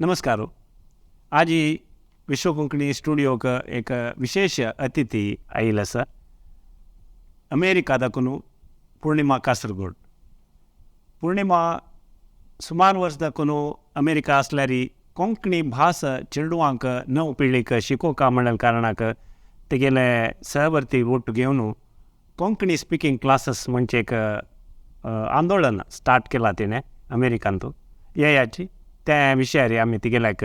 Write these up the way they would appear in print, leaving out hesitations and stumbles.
नमस्कार. आज ही विश्व कोंकणी स्टुडियो एक विशेष अतिथी आयल आसा. अमेरिकादाकून पूर्णिमा कासरगोड. पूर्णिमा सुमार वर्स दाकून अमेरिका आसल्यारी कोंकणी भास चेडवांक नव पिळीक शिकोवका म्हणल्या कारणाक तेगेले सहवर्ती ओट्ट घेवन कोंकणी स्पीकिंग क्लासेस म्हणजे एक आंदोलन स्टार्ट केला तिने अमेरिकांत येयाची. त्या विशयार आमी तिगेल्याक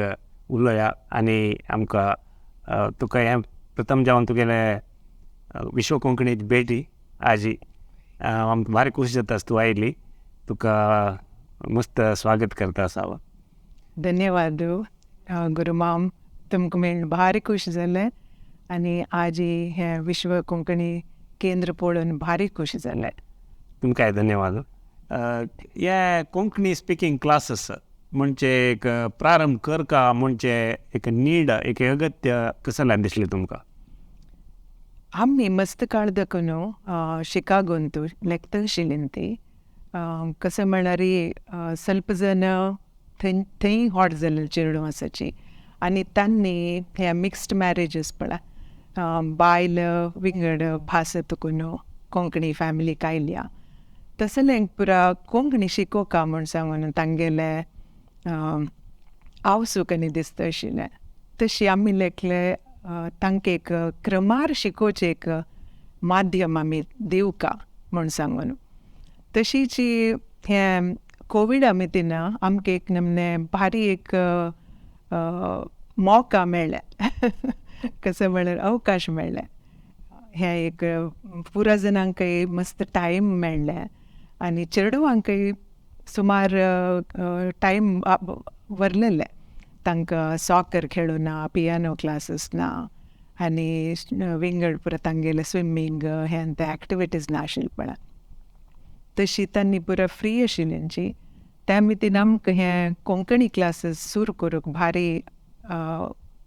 उलोवया आनी आमकां तुका हें प्रथम जावन तुगेले विश्व कोंकणीची भेटी आजी आमकां भारी खुशी जाता तूं आयली. तुका मस्त स्वागत करता असावं. धन्यवाद गुरुमाम. तुमकां मेळून भारी खुश जालें आनी आज हें विश्व कोंकणी केंद्र पळोवन भारी खुश जालें. तुमकांय धन्यवाद. हे कोंकणी स्पीकिंग क्लासेस म्हणजे एक प्रारंभ करका म्हणजे एक नीड एक अगत्य कसं दिसलें तुमकां? आमी मस्त काळ दाखोवन शिकागोन तूं लेखता आशिल्लीं ती कसं म्हणल्यार ಸ್ವಲ್ಪ जण थंय हॉट जालें चेडूं आसाची आनी तांणी हे मिक्स्ड मॅरेजीस पळय बायल विंगड भास तुकून कोंकणी फॅमिलीक आयल्या तसलें पुरा कोंकणी शिकोवका म्हूण सांगून तांगेले आवसूक आनी दिसता आशिल्लें. तशी आमी लेखले तांकां एक क्रमार शिकोवचें एक माध्यम आमी दिवका म्हूण सांगून. तशीच हें कोवीड आमी आमकां एक नमने भारी एक मौका मेळ्ळें कसं म्हणल्यार अवकाश मेळ्ळें. हें एक पुरा जणांकय मस्त टायम मेळ्ळें आनी चेडवांकय सुमार टायम व्हरलेलें. तांकां सॉकर खेळूं ना, पियानो क्लासीस ना आनी विंगड पुरा तांगेले स्विमींग हें ते एक्टिविटीज नाशिल्ले पळय. तशी तांणी पुरा फ्री आशिल्लींची. त्या मितीन आमकां हें कोंकणी क्लासीस सुरू करूंक भारी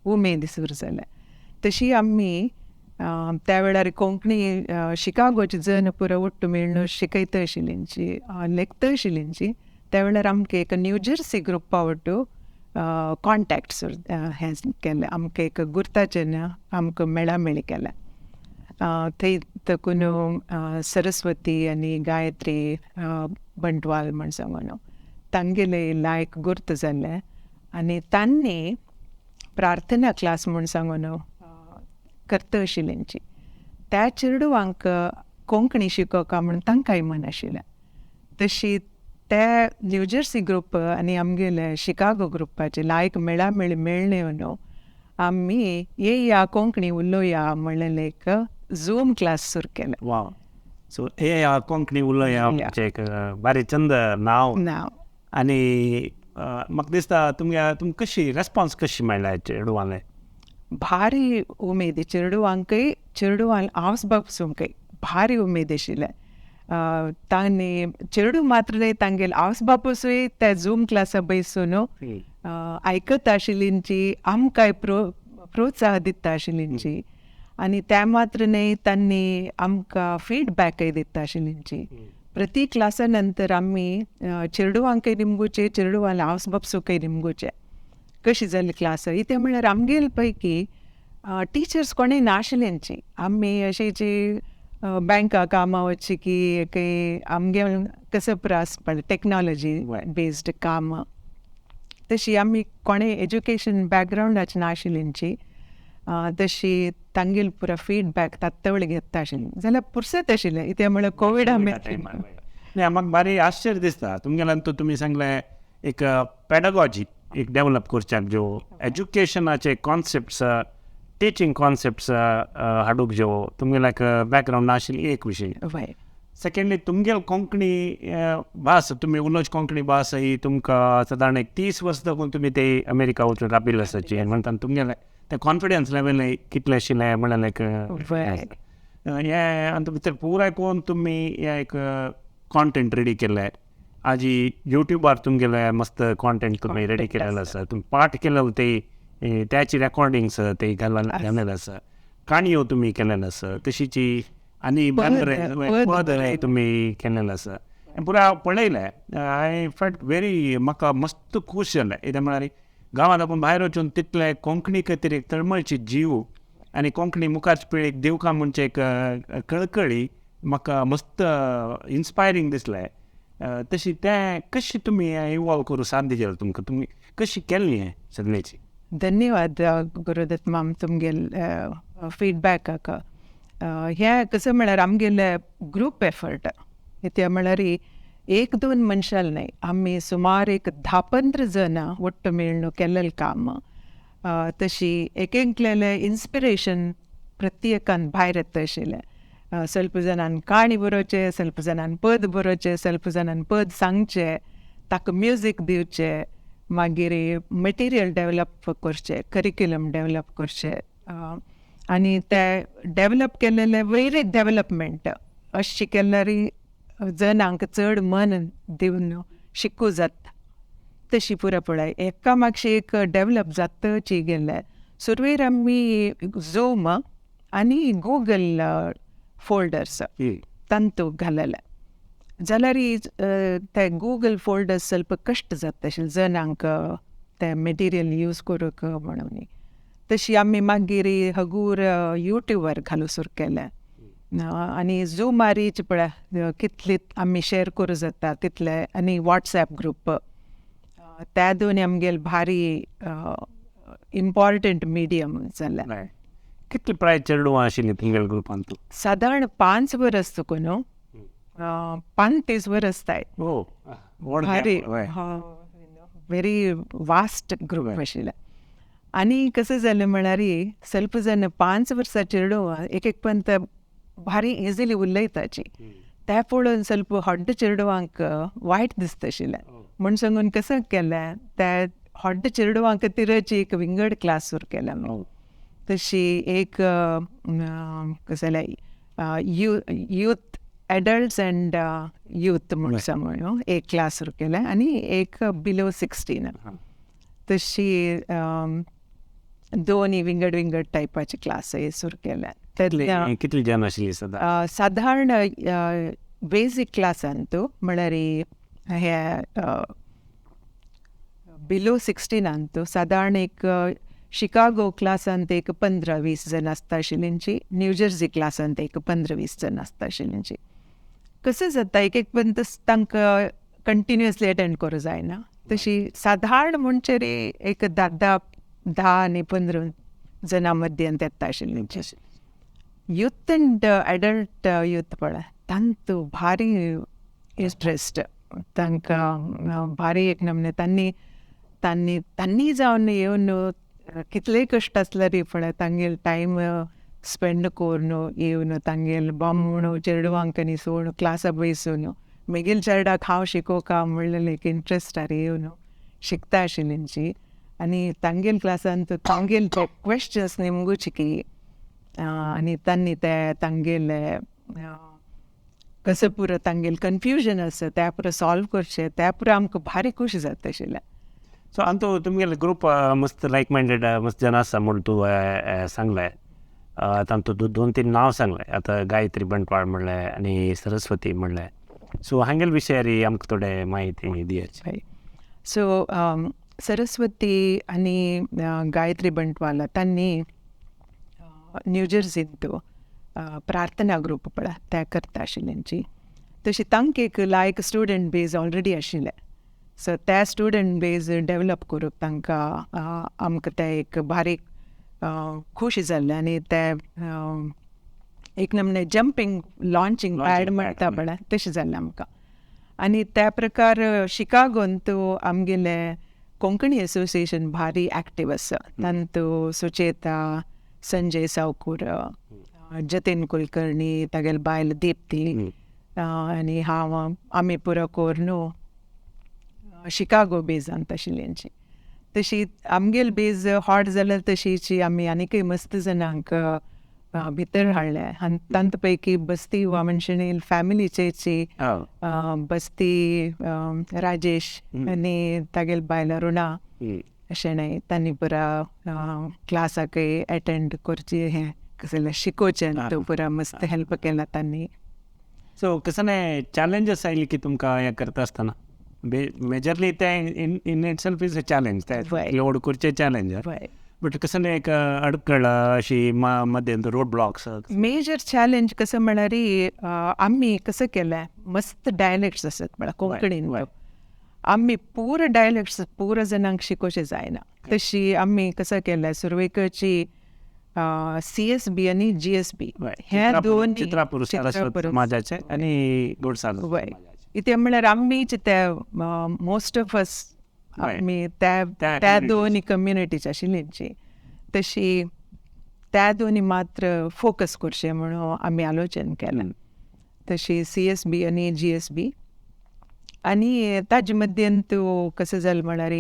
उमेद सुरू जालें. तशी आमी त्या वेळार कोंकणी शिकागोचे जण पुरा ओट्ट मेळून शिकयता आशिल्लींची लेखता आशिल्लींची. त्या वेळार आमकां एक न्यू जर्सी ग्रुपा वट्टू कॉन्टॅक्ट हें केलें. आमकां एक गुर्ताचें आमकां मेळामेळी केलें. थंय तकून सरस्वती आनी गायत्री बंटवाल म्हण सांगून तांगेले लायक गुर्त जाल्ले आनी तांणी प्रार्थना क्लास म्हूण सांगून करता आशिल्लींची. त्या चेडवांक कोंकणी शिकोवका म्हूण तांकांय मन आशिल्लें. तशी ते न्यू जर्सी ग्रुप आनी आमगेले शिकागो ग्रुपाचे लायक मेळामेळी मेळ्ळे न्हू आमी येय्या कोंकणी उलोवया म्हणलें एक झूम क्लास सुरू केलें. वाव. सो येय्या कोंकणी उलोवया म्हणजे एक भारी चंद नांव. आनी म्हाका दिसता तुमकां कशी रेस्पॉन्स कशी मेळ्ळा चेडवांले? भारी उमेद. चेडवां आवस बापूसुंकय भारी उमेद आशिल्लें. तांणी चेडू मात्र न्हय तांगेले आवस बापूसूय त्या झूम क्लासा बसून आयकत आशिल्लींची आमकांय प्रोत्साह दिता आशिल्लींची आनी त्या मात्र न्हय तांणी आमकां फीडबॅकय दिता आशिल्लींची. प्रती क्लासा नंतर आमी चेडवांकय निमगुचे चेडवांले आवस बापूसूकय निमगुचे कशी जाली क्लास. इते म्हळ्यार आमगेले पैकी टिचर्स कोणेय नाशिल्लींची. आमी अशीची बँका कामां वचची की आमगे कसं प्रास पडलें टॅक्नॉलॉजी बेस्ड काम. तशी आमी कोणेय एज्युकेशन बॅकग्रावंडाची नाशिल्लींची. तशी तांगेल पुरा फीडबॅक तात्तवळ घेता आशिल्ली जाल्यार पुरसत आशिल्लें. इते म्हळ्यार कोवीड आमी म्हाका भारी आश्चर्य दिसता तुमगेल्यान तुमी सांगलें एक पॅडगॉजी एक डेवलप करच्याक ज्यो एज्युकेशनाचे कॉन्सेप्ट्स टीचिंग कॉन्सेप्ट्स हाडूंक ज्यो तुमगेल्याक बॅकग्रावंड नाशिल्ली एक विशय. सेकेंडली तुमगेल कोंकणी भास तुमी उलोवची कोंकणी भास ही तुमकां सादारण एक 30 वर्स दाखोवन तुमी ते अमेरिका वचून राबिल्ले आसाची आनी म्हणटा तुमगेलें तें कॉन्फिडन्स लेवल कितलें आशिल्लें म्हणल्यार लायक हें आनी भितर पुराय कोण तुमी एक कॉन्टेंट रेडी केल्ले. आज युट्यूबार तुमगेले मस्त कॉन्टेंट तुमी रेडी केलेलो आसा. तुमी पाठ केलेलो त्याची रेकॉर्डिंग्स ते घालेले आसा. काणयो तुमी केलेलो आसा. तशीची आनी पद तुमी केलेलें आसा. पुरा पळयलें. आय फेल्ट व्हेरी म्हाका मस्त खूश जालें. कित्याक म्हळ्यार गांवांत आपूण भायर वचून तितले कोंकणी खातीर एक तळमळची जीव आनी कोंकणी मुखारचे पिळगेक दिवका म्हणचे एक कळकळी म्हाका मस्त इन्स्पायरींग दिसलें. तशी तें कशी तुमी इवॉल्व करूं साध्य केलें तुमकां, तुमी कशी केल्ली हें सगळ्याची? धन्यवाद गुरुदत्त माम तुमगेल फीडबॅकाक. हें कसं म्हळ्यार आमगेले ग्रूप एफर्ट. ते म्हळ्यार 1-2 मनशाल न्हय, आमी सुमार एक 10-15 जणां ಒಟ್ಟು मेळून केल्लें काम. तशी एकलेलें इन्स्पिरेशन प्रत्येकान भायर येता आशिल्लें. ಸ್ವಲ್ಪ जणांन काणी बरोवचे, ಸ್ವಲ್ಪ जणांन पद बरोवचे, ಸ್ವಲ್ಪ जणांन पद सांगचे, ताका म्युजीक दिवचे, मागीर मटिरियल डेवलप करचे, करिक्युलम डेवलप करचे, आनी ते डेवलप केलेले वयर डेवलपमेंट अशें केल्यार जनांक चड मन दिवन शिकूं जाता. तशी पुरा पळय एका मागशे एक डेवलप जातची गेले. सुरवेर आमी झूम आनी गूगल फोल्डर्स तांतू घालले. जाल्यार ते गूगल फोल्डर्स ಸ್ವಲ್ಪ कश्ट जाता आशिल्ले जनांक ते मटिरियल यूज करूंक म्हणून. तशी आमी मागीर हगूर यूट्यूबार घालूं सुरू केलें. आनी झूमारीच पळय कितले आमी शेअर करूं जाता तितले, आनी वॉट्सॅप ग्रूप, त्या दोनी आमगेले भारी इम्पॉर्टंट मिडियम जाले. कितले प्राय चेडवां आशिल्लीं तुमगेल्या ग्रुपान? तूं सादारण 5 वर्स तुका न्हू, 35 वर्स आसताय. भारी व्हेरी वास्ट ग्रूप आशिल्ले. आनी कशें जालें म्हळ्यार ಸ್ವಲ್ಪ जण 5 वर्सां चेडवां एक पंत भारी इजिली उलयताची. ते पळोवन ಸ್ವಲ್ಪ ಹೊಡ್ಡ चेडवांक वायट दिसता आशिल्लें. म्हूण सांगून कसं केलें, ते ಹೊಡ್ಡ चेडवांक तिरची एक विंगड क्लास सुरू केलें. तशी एक कसं यूथ एडल्ट्स अँड यूथ म्हणून सांगून एक क्लास सुरू केलें, आनी एक बिलो 16. तशी दोनी विंगड विंगड टायपाचे क्लास सुरू केले. कितली जाण आशिल्ली साधारण बेसीक क्लासान तूं म्हळ्यार हे बिलो 16 तूं साधारण एक शिकागो क्लासांत एक 15-20 जण आसता आशिल्लींची, न्यू जर्सी क्लासांत एक 15-20 जण आसता आशिल्लींची. कसं जाता एक पण तांकां कंटिन्युअसली अटेंड करूं जायना. तशी साधारण म्हणचे एक 10 आनी 15 जणां मध्यें येता आशिल्लींची. यूथ अँड एडल्ट यूथ पळय तांतू भारी इंट्रस्ट, तांकां भारी एक नमने तांणी जावन येवन कितलेय कश्ट आसल्यार पळय तांगेल टायम स्पेंड करून येवन तांगेल बामूण चेडवांक न्हिसून क्लासा बसून मेगेल चेडवाक हांव शिकोवका म्हणलें एक इंट्रस्टार येवन शिकता आशिल्लींची. आनी तांगेल क्लासान तांगेल ते क्वेश्चन्स नेमगूच की आनी तांणी ते तांगेले कसं पुरो तांगेल कन्फ्युजन आसा त्या पुरो सॉल्व करचें, त्या पुरो आमकां भारी खूश जाता आशिल्लें. सो आनी तुमगेले ग्रूप मस्त लायक मायंडेड मस्त जन आसा म्हूण तूं सांगलें. तांतूं 2-3 नांव सांगलें. आतां गायत्री बंटवाळ म्हणलें आनी सरस्वती म्हणलें. सो हांगेल विशयारी आमकां थोडें म्हायती दियात. सो सरस्वती आनी गायत्री बंटवाल तांणी न्यू जर्सींत प्रार्थना ग्रूप पळय ते करता आशिल्लींची. तशी तांकां एक लायक स्टुडंट बेज ऑलरेडी आशिल्लें. सो त्या स्टुडंट बेज डेवलप करूंक तांकां आमकां ते एक भारी खूश जाल्लें. आनी ते एक नमने जंपींग लॉन्चिंग पॅड म्हणटा पळय तशें जाल्लें आमकां. आनी त्या प्रकार शिकागोंत आमगेले कोंकणी एसोसिएशन भारी एक्टीव आसा. तांतू सुचेता, संजय सावकूर, जतीन कुलकर्णी, तागेल बायल दिप्ती आनी हांव आमी पुरो करून शिकागो बेजांत आशिल्लींची. तशी आमगेल बेज हॉट जाल्यार तशीची आमी आनीकय मस्त जणांक भितर हाडले. आनी तांत पैकी बस्ती वामनशेणील फॅमिलीचेची बस्ती राजेश आनी तागेल बायल अरुणा अशें न्हय तांणी पुरा क्लासाकय अटेंड करची, हें कसलें शिकोवचें तो पुरा मस्त हेल्प केला तांणी. सो कसं चॅलेंजस आयली की तुमकां हें करता आसतना? मेजरली ते in it self is a challenge ते एवढं करचे चॅलेंज बट कसं नाही एक अडकळं अशी मध्ये रोड ब्लॉक्स मेजर चॅलेंज कसं म्हणणारी आम्ही कसं केलं मस्त डायलेक्ट्स असतात म्हणा कोंकणीन आम्ही पूर डायलेक्ट्स पूर जणांक शिकोवचे जायना तशी आम्ही कसं केलं सुरवेकरची CSB आणि GSB ह्या दोन चित्रापूर माझ्याचे आणि गोडसाल इथे म्हणल्यार आम्हीच त्या मोस्ट ऑफ अस आम्ही त्या दोन्ही कम्युनिटीची आशिल्लींची तशी त्या दोन्ही मात्र फोकस करचे म्हणून आम्ही आलोचन केलें तशी CSB आणि GSB आणि ताजे मध्येन तो कसं जालें म्हणल्यार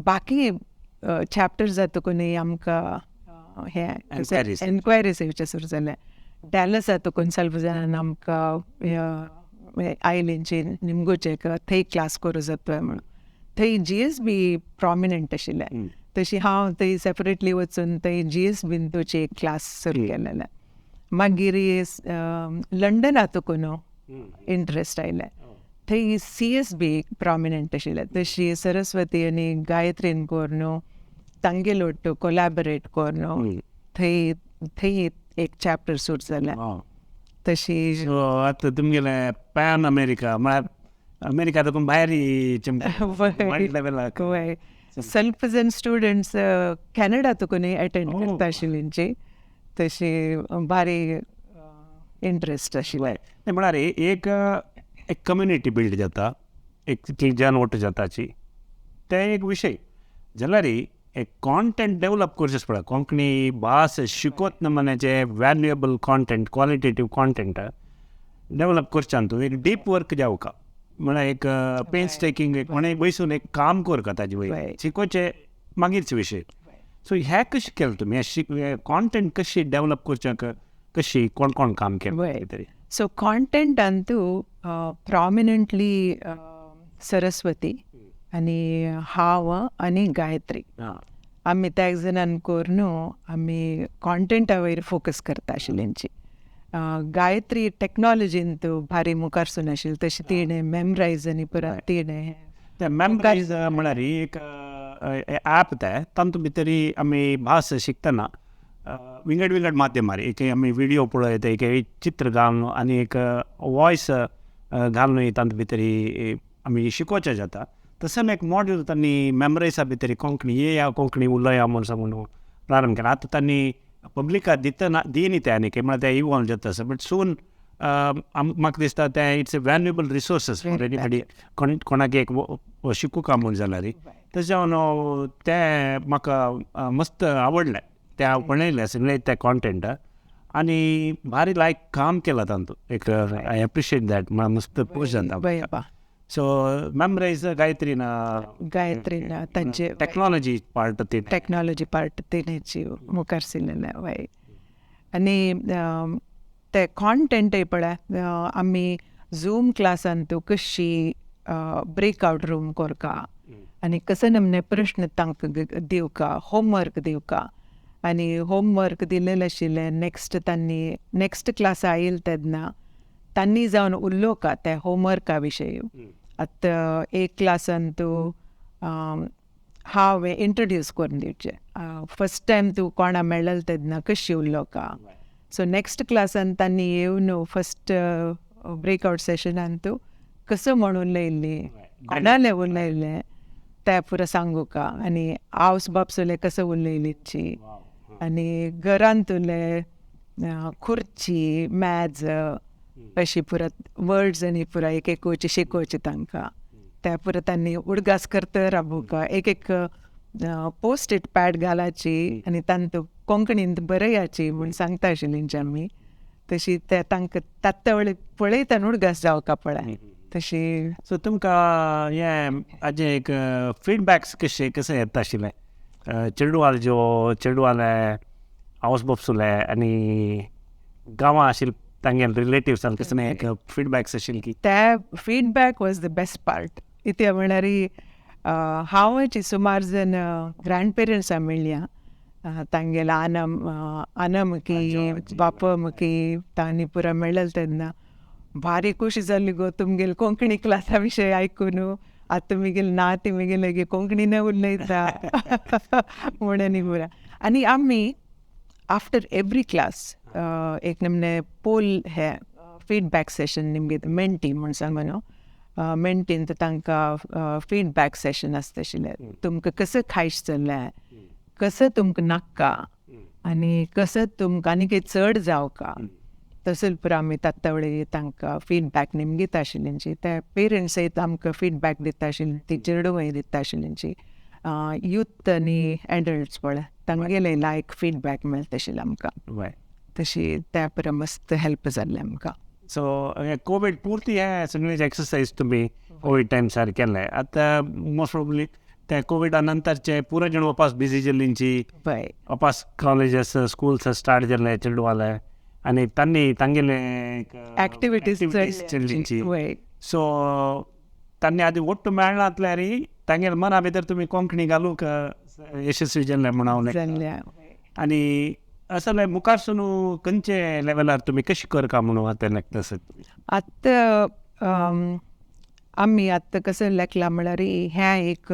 बाकी चॅप्टर्स जातकूनय आमकां हे एन्क्वायरीज येवचे सुरू जाले डॅलस जातकून ಸ್ವಲ್ಪ जाणांनी आमकां आयलेंचे निमगोचे थंय क्लास करूं जातोय म्हणून थंय GSB प्रॉमिनंट आशिल्लें तशी हांव थंय सेपरेटली वचून थंय GSBन तोची एक क्लास सुरू केलेले मागीर लंडन आतकून इंट्रस्ट आयलें थंय CSB प्रॉमिनंट आशिल्लें तशी सरस्वती आनी गायत्रीन कोरून तांगेल ಒಟ್ಟು कोलॅबरेट करून थंय एक चॅप्टर सूट जालें तशी आतां तुमगेले पॅन अमेरिका म्हळ्यार अमेरिका देखून भायर लेवलाक ಸ್ವಲ್ಪ जण स्टुडंट्स कॅनडा तुकूनय अटेंड करता आशिल्लींची तशी भारी इंट्रस्ट आशिल्लें म्हळ्यार एक कम्युनिटी बिल्ड जाता एक जन वोट जाताची ते एक विशय जाल्यार एक कॉन्टेंट डेवलप करचेच पडटा कोंकणी भास शिकोत नमन्याचे वॅल्युएबल कॉन्टेंट क्वॉलिटेटीव कॉन्टेंट डेवलप करच्यान तूं एक डीप वर्क जावका म्हळ्यार एक पेन्स टेकींग एक कोणें बसून एक काम करता ताजे वयर शिकोवचे मागीरचे विशय सो हे कशें केलें तुमी हे कॉन्टेंट कशी डेवलप करच्याक कशी कोण कोण काम केलें तरी सो कॉन्टेंटान तूं प्रॉमिनंटली सरस्वती आनी हांव आनी गायत्री आमी त्या एक जाणान करून आमी कॉन्टेंटा वयर फोकस करता आशिल्लींची गायत्री टॅक्नॉलॉजीन तूं भारी मुखार सून आशिल्ली तशी तिणें मेमरायज आनी परत तिणें मेमरायज म्हळ्यार एक ॲप ते तातूंत भितर आमी भास शिकतना विंगड विंगड माध्यमार एक आमी व्हिडिओ पळयत एक चित्र घालून आनी एक वॉयस घालून तातूंत भितर आमी शिकोवचें जाता तसं एक मॉड्यूल तांणी मेमरायजा भितर कोंकणी येया कोंकणी उलोया म्हणून सांगून प्रारंभ केला आतां तांणी पब्लिकाक दितना दिनी ते आनी म्हळ्यार ते इवॉल्व जाता तसं बट सून म्हाका दिसता ते it's a valuable resources for anybody कोणाक एक शिकूंक म्हणून जाल्यार तशें जावन ते म्हाका मस्त आवडलें ते हांव पळयलें सगळें ते कॉन्टेंट आनी भारी लायक काम केलां तातूंत एक आय एप्रिशिएट दॅट म्हळ्यार मस्त पोस्ट जाता सो मेमरायज गायत्रीन तांचे टॅक्नॉलॉजी पार्ट तेणेची मुखार सिलेलें वय आनी ते कॉन्टेंटय पळय आमी झूम क्लासान तूं कशी ब्रेकआउट रूम करका आनी कशे नमने प्रश्न तांकां दिवका होमवर्क दिवका आनी होमवर्क दिलेलें आशिल्लें नेक्स्ट क्लासा येयल तेन्ना तांणी जावन उलोवका त्या होमवर्का विशयी आतां एक क्लासान तूं हांवें इंट्रोड्यूस करून दिवचें फस्ट टायम तूं कोणा मेळ्ळेलें तेन्ना कशी उलोवका सो नेक्स्ट क्लासान तांणी येवन फस्ट ब्रेकआउट सेशनान तूं कसो म्हण उलयल्ली कोणालें उलयलें तें पुरो सांगूका आनी आवस बापसुलें कसो उलयलीची आनी घरांत उरलें खुर्ची मेज अशी पुरो वर्ड्स आनी पुरो एक गोची शिकोवची तांकां त्या पुरो तांणी उडगास करता राबोवका एक पोस्ट इट पॅड घालाची आनी तांकां कोंकणींत बरयाची म्हूण सांगता आशिल्लींची आमी तशी ते तांकां तात्या पळयता उडगास जावका पळय तशी सो तुमकां हें हाजें एक फिडबॅक्स कशें येता आशिल्लें चेडवाले आवस बापूसुले आनी गांवां आशिल्ले तांगेल रिलेटिव्सान कसं एक फिडबॅक्स आशिल्ली की ते feedback was the best part इथे म्हणल्यार हांवची सुमार जण ग्रँड पेरंट्सां मेळ्ळ्या तांगेल आना मुखी बापा मुखी तांणी पुरो मेळ्ळेलें तेन्ना भारी खुशी जाली गो तुमगेल कोंकणी क्लासा विशयी ऐकून. आता तुमगेल ना तुमगेल गे कोंकणीने उलयता म्हणून पुरा. आणि आम्ही आफ्टर एव्हरी क्लास एक नमने पोल हे फीडबॅक सेशन निमगे मेंटी म्हणून सांगू न्हू. मेंटीन तांकां फीडबॅक सेशन आसता आशिल्लें. तुमकां कसं खायश चल्लें, कसं तुमकां नाका आनी कसं तुमकां आनी कितें चड जावका. तसो पुरो आमी ताता वेळी तांकां फीडबॅक नेम दिता आशिल्लींची. ते पेरंट्सय आमकां फीडबॅक दिता आशिल्लीं, ती चेडूय दिता आशिल्लींची. यूथ आनी एडल्ट्स पळय तांगेले लायक फीडबॅक मेळटा आशिल्लें आमकां. तशी त्या पुरो मस्त हेल्प जाल्लें आमकां. सो कोविड पुरती हे सगळेच एक्सरसाइज तुम्ही कोविड टायम्सार केले. आता मोस्ट प्रोबली ते कोविडा नंतरचे पुरो जण वापस बिझी जाल्लींची, वापस कॉलेजेस स्कूल्स स्टार्ट जाल्ले चेडवाले आनी तांगेले एक्टिविटीज चल्लींची. सो तांणी आदी ಒಟ್ಟು मेळनातल्यार तांगेले मना भितर तुमी कोंकणी घालूंक यशस्वी जाल्ले म्हणून. आनी असले मुखार सुनू खंयचे लेवलार तुमी कशी करता म्हणून आतां लागता सर? आतां आमी आतां कसं लेखला म्हळ्यार हें एक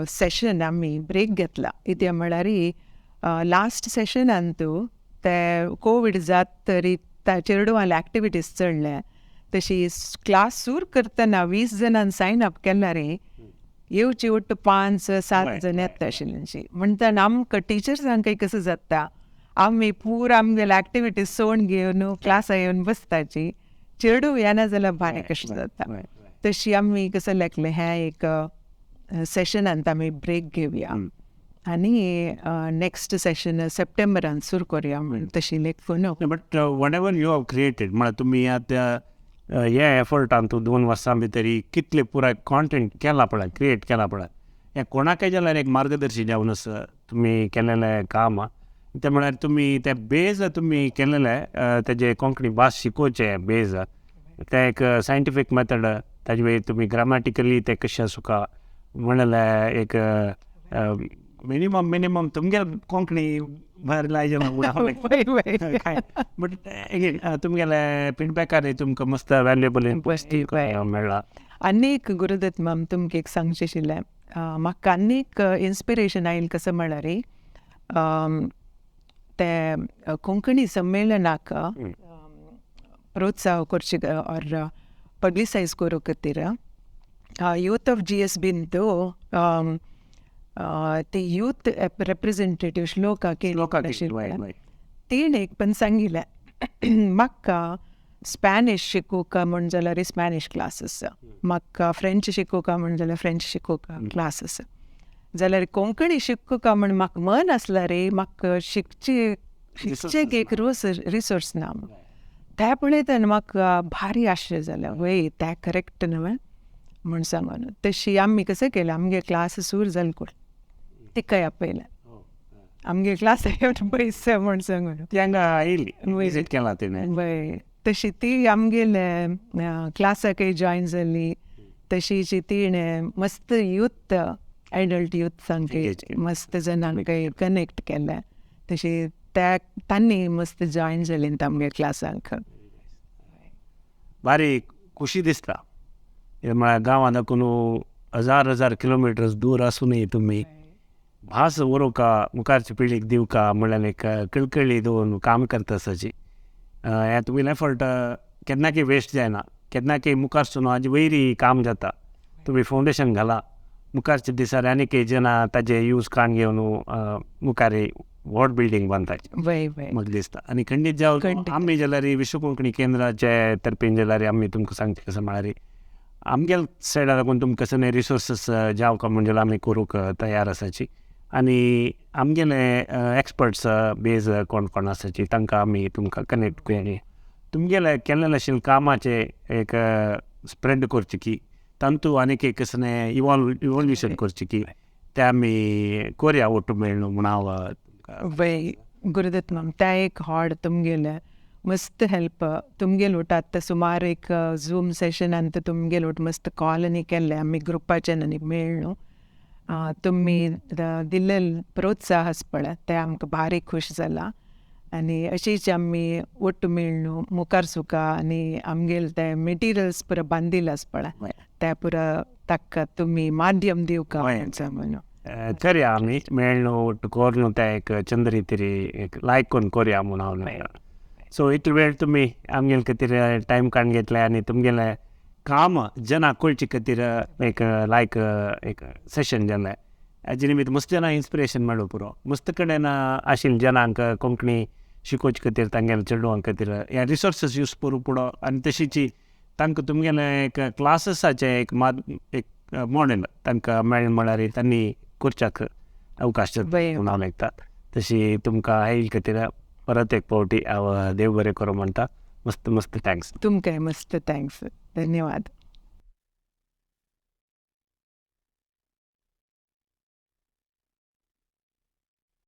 सेशन आमी ब्रेक घेतला. कित्याक म्हळ्यार लास्ट सेशनान तूं ते कोवीड जात तरी चेडवाले एक्टिविटीज चडले. तशी क्लास सुरू करतना 20 जणांन सायन अप केल्यार येवची ಒಟ್ಟು 5-7 जण येता आशिल्लींची. म्हणटना आमकां टिचर्सांकय कसं जाता, आमी पुरा आमगेले एक्टिविटीज सोडून घेवन क्लासा येवन बसताची. चेडू येना जाल्यार भारी कशें जाता. तशी आमी कसं लेखलें हें एक सेशनांत आमी ब्रेक घेवया आनी नेक्स्ट सेशन सप्टेंबरान सुरू करुया म्हणून तशी लेखून. But whatever you have created म्हळ्यार तुमी आतां हे एफर्टान तूं 2 वर्सां भितर कितले पुराय कॉन्टेंट केला पळय, क्रिएट केला पळय, हें कोणाकय जाल्यार एक मार्गदर्शी जावन आसा तुमी केलेलें काम. ते म्हळ्यार तुमी ते बेज तुमी केलेले तेजे कोंकणी भास शिकोवचे बेज, ते एक सायंटिफीक मेथड ताजे वयर तुमी ग्रामॅटिकली ते कशें आसुका म्हणलें एक मिनिमम तुमगे कोंकणी भायर लायचे बट तुमगेले फीडबॅकार तुमकां मस्त वॅल्युएबल मेळ्ळा. आनीक गुरुदत्त मॅम तुमकां एक सांगचें आशिल्लें. म्हाका आनीक इन्स्पिरेशन आयलें कसं म्हळ्यार ते कोंकणी संमेलनाक प्रोत्साह करचे ऑर पब्लिसायज करूं खातीर यूथ ऑफ GSBन तो ते यूथ रिप्रेझेंटेटिव्ह श्लोका तीण एक पण सांगिल्लें म्हाका स्पॅनिश शिकोवका म्हण जाल्यार स्पॅनिश क्लासीस, म्हाका फ्रेंच शिकोवका म्हण जाल्यार फ्रेंच शिकोवका क्लासीस, जाल्यार कोंकणी शिकोवका म्हण म्हाका मन आसल्यार म्हाका शिकचेक एक रिसोर्स ना. ते पळयतना म्हाका भारी आश्चर्य जालें, वय ते करेक्ट न्हय म्हूण सांगून. तशी आमी कशें केलें, आमगे क्लास सुरू जालें कोण तिकाय आपयलें आमगे क्लास येवन पयस म्हूण सांगून वय. तशी ती आमगेले क्लासाकय जॉयन जाली. तशीची तिणें मस्त यूथ एडल्ट युथांकय मस्त जाणांकय कनेक्ट केलें. तशी तांणी मस्त जॉयन जालीं आमगे क्लासांक. भारी खुशी दिसता. म्हळ्यार गांवांत दाखून 1000 किलोमिटर्स दूर आसूनय तुमी भास उरोवका मुखारची पिळगेक दिवका म्हळ्यार एक कळकळी दोन काम करता आसाची. हें तुगेलें एफर्ट केन्नाकय वेस्ट जायना, केन्नाकय मुखार सुनो हाजे वयरी काम जाता. तुमी फावंडेशन घाला, मुखारच्या दिसार आनीकय जनां ताजे यूज काण घेवन मुखार व्हड बिल्डींग बांदताची म्हाका दिसता. आनी खंडीत जावं आमी जाल्यार विश्व कोंकणी केंद्राचे तर्फेन जाल्यार आमी तुमकां सांगता कसं म्हळ्यार आमगेल सायडा लागून तुमकां कसं रिसोर्सीस जावका म्हणजे आमी करूंक तयार आसाची. आनी आमगेले एक्सपर्ट्स बेज कोण आसाची तांकां आमी तुमकां कनेक्ट करूं. तुमगेले केल्लें आशिल्लें कामाचे एक स्प्रेड करचे की तांतू आनीक एक कसं इवॉल्युशन करचे की ते आमी कोरया ओट्टू मेळून म्हूण हांव वय गुरुदत्त मॅम. ते एक व्हड तुमगेले मस्त हेल्प. तुमगेल ओट आतां सुमार एक झूम सेशनान तुमगेल ओट मस्त कॉल आनी केल्ले आमी ग्रुपाचें आनी मेळ्ळू. तुमी दिल्ले प्रोत्साह पळय ते आमकां भारी खूश जाला. आनी अशीच आमी ओट्टू मेळून मुखार सुका आनी आमगेले ते मेटिरियल्स पुरो बांदिल आस पळय ते पुरो ताका तुमी माध्यम दिवका म्हणून करया आमी मेळून ಒಟ್ಟು कोरून ते एक चंद रितीरी एक लायक करून कोरया म्हणून हांव सो इतलो वेळ तुमी आमगेले खातीर टायम काडून घेतले आनी तुमगेले काम जना कळचे खातीर एक लायक एक सेशन जालें हाजे निमित्त मस्त जाणां इन्स्पिरेशन मेळ्ळो पुरो मस्त कडेन आशिल्ले जनांक कोंकणी शिकोवचे खातीर तांगेले चेडवां खातीर हे रिसोर्सीस यूज करूं पुरो आनी तशीच तांकां तुमगेले एक क्लासीसाचे एक मॉडेल तांकां मेळ्ळें म्हळ्यार तांणी करच्याक अवकाश म्हणून हांव मेळटा तशी तुमकां हे खातीर परत एक फावटी हांव देव बरें करूं म्हणटा मस्त मस्त थँक्स तुमकांय मस्त थँक्स धन्यवाद